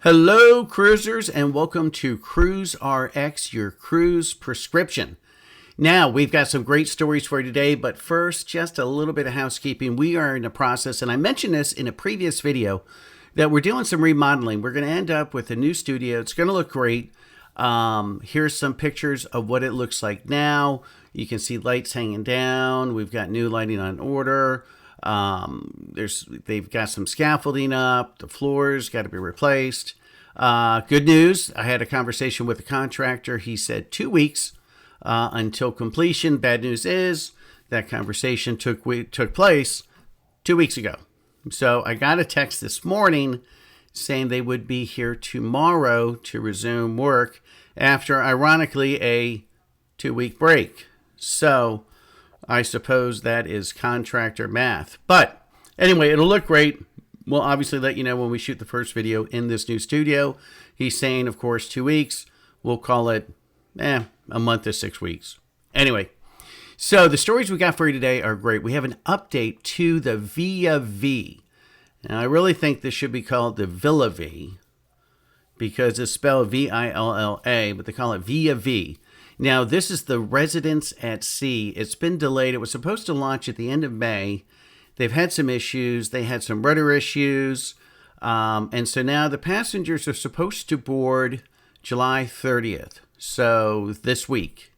Hello, cruisers, and welcome to Cruise RX, your cruise prescription. Now, we've got some great stories for you today, but first, just a little bit of housekeeping. We are in the process, and I mentioned this in a previous video, that we're doing some remodeling. We're going to end up with a new studio. It's going to look great. Here's some pictures of what it looks like now. You can see lights hanging down. We've got new lighting on order. They've got some scaffolding up. The floors got to be replaced. Good news. I had a conversation with the contractor. He said 2 weeks until completion. Bad news is that conversation took place 2 weeks ago. So I got a text this morning saying they would be here tomorrow to resume work after, ironically, a 2-week break. So I suppose that is contractor math. But anyway, it'll look great. We'll obviously let you know when we shoot the first video in this new studio. He's saying, of course, 2 weeks. We'll call it a month to 6 weeks. Anyway, so the stories we got for you today are great. We have an update to the Via V. Now, I really think this should be called the Villa V because it's spelled V-I-L-L-A, but they call it Via V. Now, this is the Residence at Sea. It's been delayed. It was supposed to launch at the end of May. They've had some issues. They had some rudder issues. And so now the passengers are supposed to board July 30th. So this week.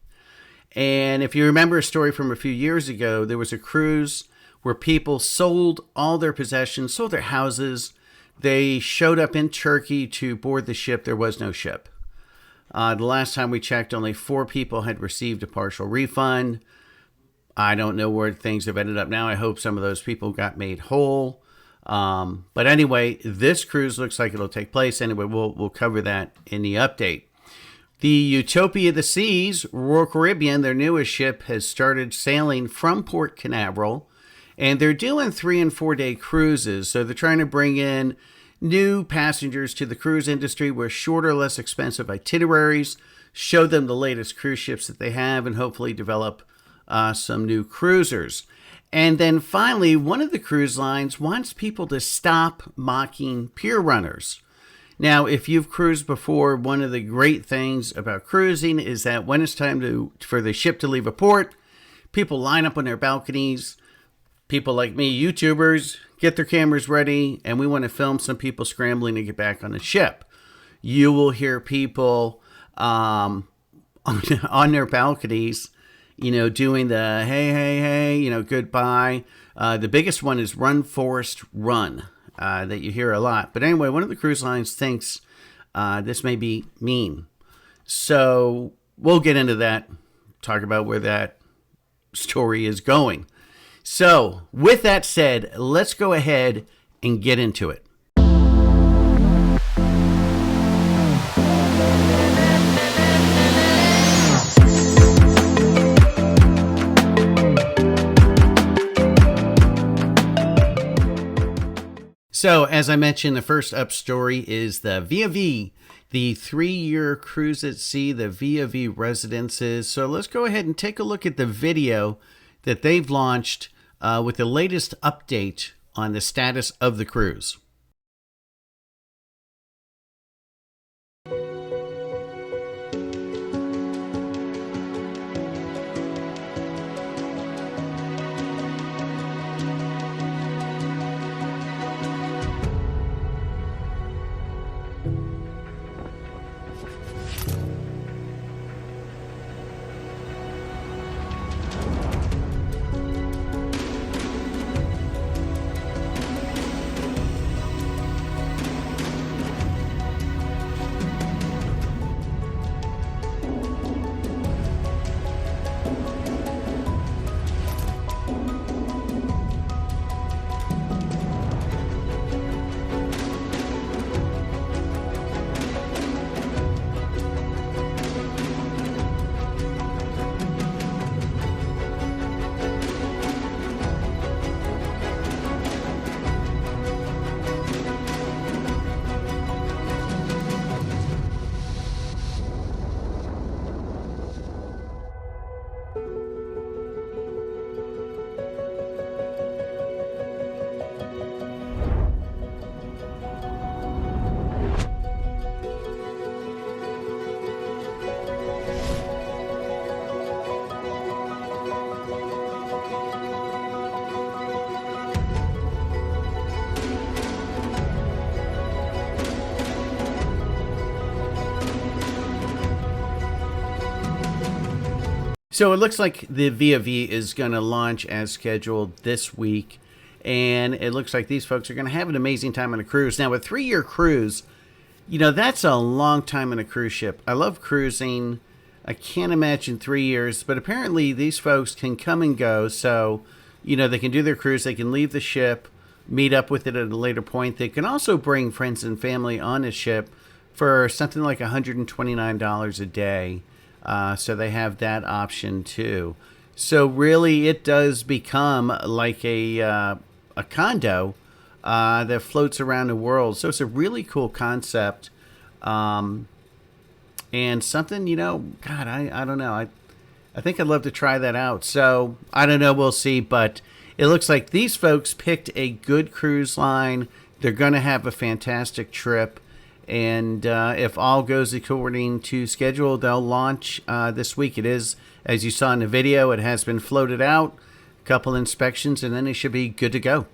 And if you remember a story from a few years ago, there was a cruise where people sold all their possessions, sold their houses. They showed up in Turkey to board the ship. There was no ship. The last time we checked, only 4 people had received a partial refund. I don't know where things have ended up now. I hope some of those people got made whole. But anyway, this cruise looks like it'll take place. Anyway, we'll cover that in the update. The Utopia of the Seas, Royal Caribbean, their newest ship, has started sailing from Port Canaveral. And they're doing 3- and 4-day cruises. So they're trying to bring in new passengers to the cruise industry with shorter, less expensive itineraries, show them the latest cruise ships that they have, and hopefully develop some new cruisers. And then finally, one of the cruise lines wants people to stop mocking pier runners. Now, if you've cruised before, one of the great things about cruising is that when it's time for the ship to leave a port, people line up on their balconies. People like me, YouTubers, get their cameras ready, and we want to film some people scrambling to get back on the ship. You will hear people on their balconies, doing the hey, goodbye. The biggest one is Run, Forest, Run, that you hear a lot. But anyway, one of the cruise lines thinks this may be mean. So we'll get into that, talk about where that story is going. So, with that said, let's go ahead and get into it. So, as I mentioned, the first up story is the Via V, the 3-year cruise at sea, the Via V Residences. So, let's go ahead and take a look at the video that they've launched with the latest update on the status of the cruise. So it looks like the VOV is going to launch as scheduled this week. And it looks like these folks are going to have an amazing time on a cruise. Now, a 3-year cruise, that's a long time on a cruise ship. I love cruising. I can't imagine 3 years, but apparently these folks can come and go. So, they can do their cruise. They can leave the ship, meet up with it at a later point. They can also bring friends and family on a ship for something like $129 a day. So they have that option too. So really, it does become like a condo that floats around the world. So it's a really cool concept, and something, God, I don't know. I think I'd love to try that out. So I don't know. We'll see. But it looks like these folks picked a good cruise line. They're going to have a fantastic trip. And if all goes according to schedule, they'll launch this week. It is, as you saw in the video, it has been floated out, a couple inspections, and then it should be good to go.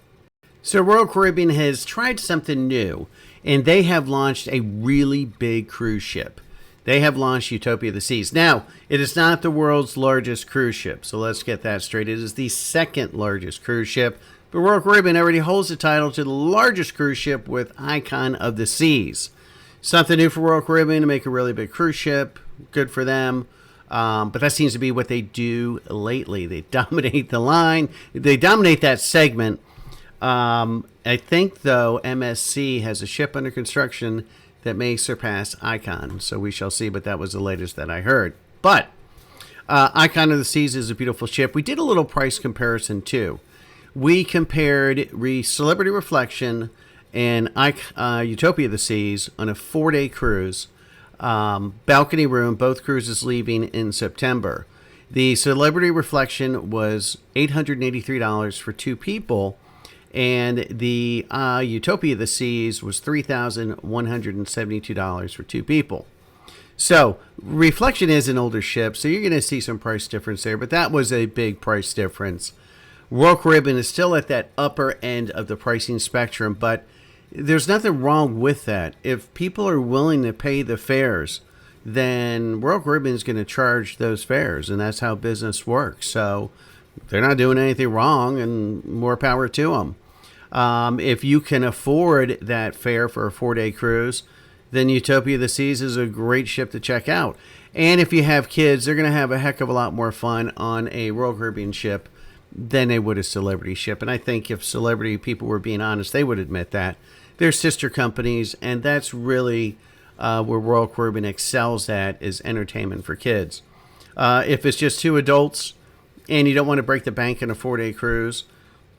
So Royal Caribbean has tried something new, and they have launched a really big cruise ship. They have launched Utopia of the Seas. Now, it is not the world's largest cruise ship, so let's get that straight. It is the second largest cruise ship, but Royal Caribbean already holds the title to the largest cruise ship with Icon of the Seas. Something new for Royal Caribbean to make a really big cruise ship. Good for them. But that seems to be what they do lately. They dominate the line. They dominate that segment. I think, though, MSC has a ship under construction that may surpass Icon. So we shall see, but that was the latest that I heard. But Icon of the Seas is a beautiful ship. We did a little price comparison, too. We compared Celebrity Reflection and Utopia of the Seas on a 4-day cruise. Balcony room, both cruises leaving in September. The Celebrity Reflection was $883 for 2 people, and the Utopia of the Seas was $3,172 for 2 people. So Reflection is an older ship, so you're going to see some price difference there, but that was a big price difference. Royal Caribbean is still at that upper end of the pricing spectrum, but there's nothing wrong with that. If people are willing to pay the fares, then Royal Caribbean is going to charge those fares, and that's how business works. So they're not doing anything wrong, and more power to them. If you can afford that fare for a 4-day cruise, then Utopia of the Seas is a great ship to check out. And if you have kids, they're going to have a heck of a lot more fun on a Royal Caribbean ship than they would a Celebrity ship. And I think if Celebrity people were being honest, they would admit that. They're sister companies, and that's really where Royal Caribbean excels at, is entertainment for kids. If it's just 2 adults and you don't want to break the bank in a 4-day cruise,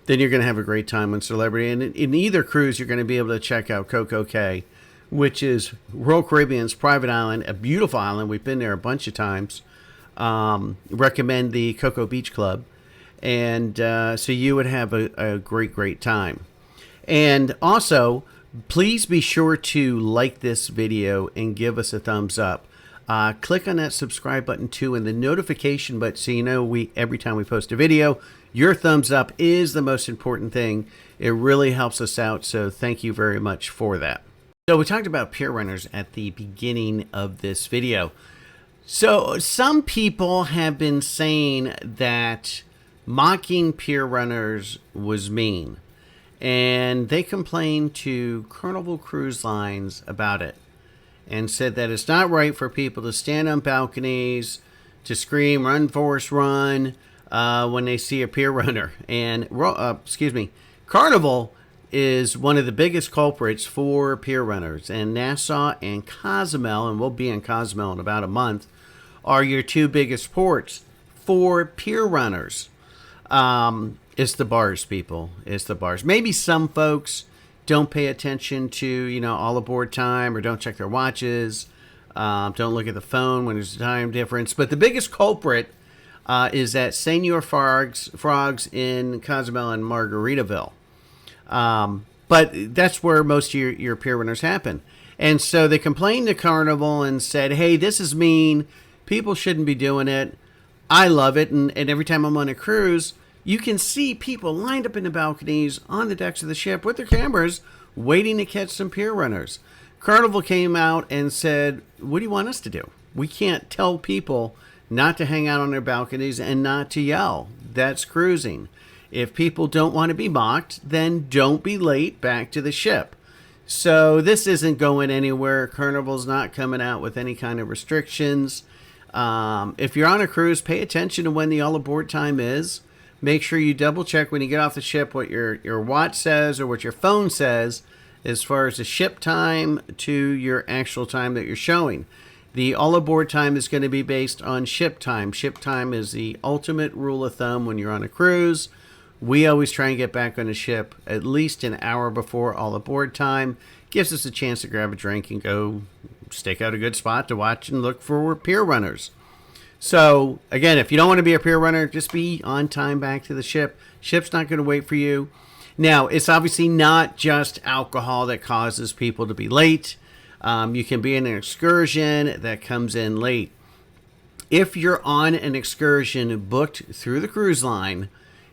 then you're going to have a great time on Celebrity. And in either cruise, you're going to be able to check out Coco Cay, which is Royal Caribbean's private island, a beautiful island. We've been there a bunch of times. Recommend the Coco Beach Club. And so you would have a great, great time. And also, please be sure to like this video and give us a thumbs up. Click on that subscribe button too, and the notification button, so you know every time we post a video. Your thumbs up is the most important thing. It really helps us out, so thank you very much for that. So we talked about Pier Runners at the beginning of this video. So some people have been saying that mocking Pier Runners was mean, and they complained to Carnival Cruise Lines about it and said that it's not right for people to stand on balconies, to scream, "Run, Forrest, run," when they see a Pier Runner. And Carnival is one of the biggest culprits for Pier Runners, and Nassau and Cozumel, and we'll be in Cozumel in about a month, are your 2 biggest ports for Pier Runners. It's the bars, people. It's the bars. Maybe some folks don't pay attention to, all aboard time, or don't check their watches, don't look at the phone when there's a time difference. But the biggest culprit is at Senor Frogs in Cozumel and Margaritaville. But that's where most of your Pier Runners happen. And so they complained to Carnival and said, hey, this is mean. People shouldn't be doing it. I love it. And every time I'm on a cruise, you can see people lined up in the balconies on the decks of the ship with their cameras waiting to catch some Pier Runners. Carnival came out and said, what do you want us to do? We can't tell people not to hang out on their balconies, and not to yell. That's cruising. If people don't want to be mocked, then don't be late back to the ship. So this isn't going anywhere. Carnival's not coming out with any kind of restrictions. If you're on a cruise, pay attention to when the all aboard time is. Make sure you double check when you get off the ship what your watch says or what your phone says as far as the ship time to your actual time that you're showing. The all aboard time is going to be based on ship time. Ship time is the ultimate rule of thumb when you're on a cruise. We always try and get back on the ship at least an hour before all aboard time. Gives us a chance to grab a drink and go stake out a good spot to watch and look for pier runners. So, again, if you don't want to be a pier runner, just be on time back to the ship. Ship's not going to wait for you. Now, it's obviously not just alcohol that causes people to be late. You can be in an excursion that comes in late. If you're on an excursion booked through the cruise line,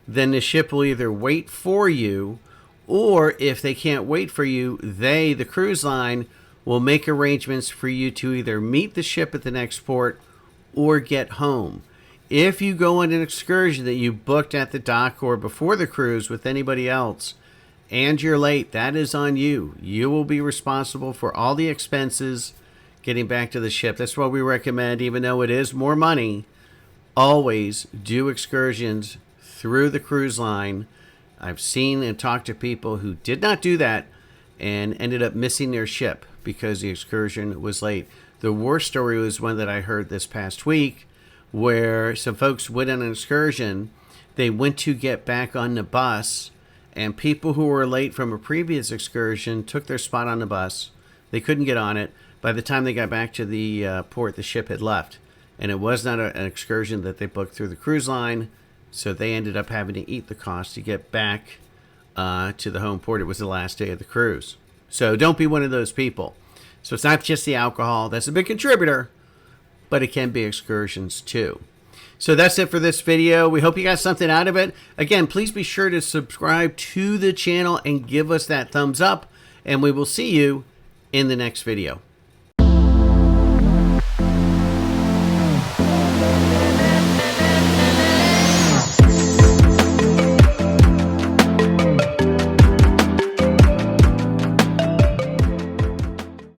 then the ship will either wait for you, or if they can't wait for you, the cruise line, will make arrangements for you to either meet the ship at the next port or get home. If you go on an excursion that you booked at the dock or before the cruise with anybody else, and you're late, that is on you. You will be responsible for all the expenses getting back to the ship. That's what we recommend, even though it is more money. Always do excursions through the cruise line. I've seen and talked to people who did not do that and ended up missing their ship because the excursion was late. The worst story was one that I heard this past week where some folks went on an excursion. They went to get back on the bus, and people who were late from a previous excursion took their spot on the bus. They couldn't get on it. By the time they got back to the port, the ship had left. And it was not an excursion that they booked through the cruise line. So they ended up having to eat the cost to get back to the home port. It was the last day of the cruise. So don't be one of those people. So it's not just the alcohol. That's a big contributor, but it can be excursions too. So that's it for this video. We hope you got something out of it. Again, please be sure to subscribe to the channel and give us that thumbs up. And we will see you in the next video.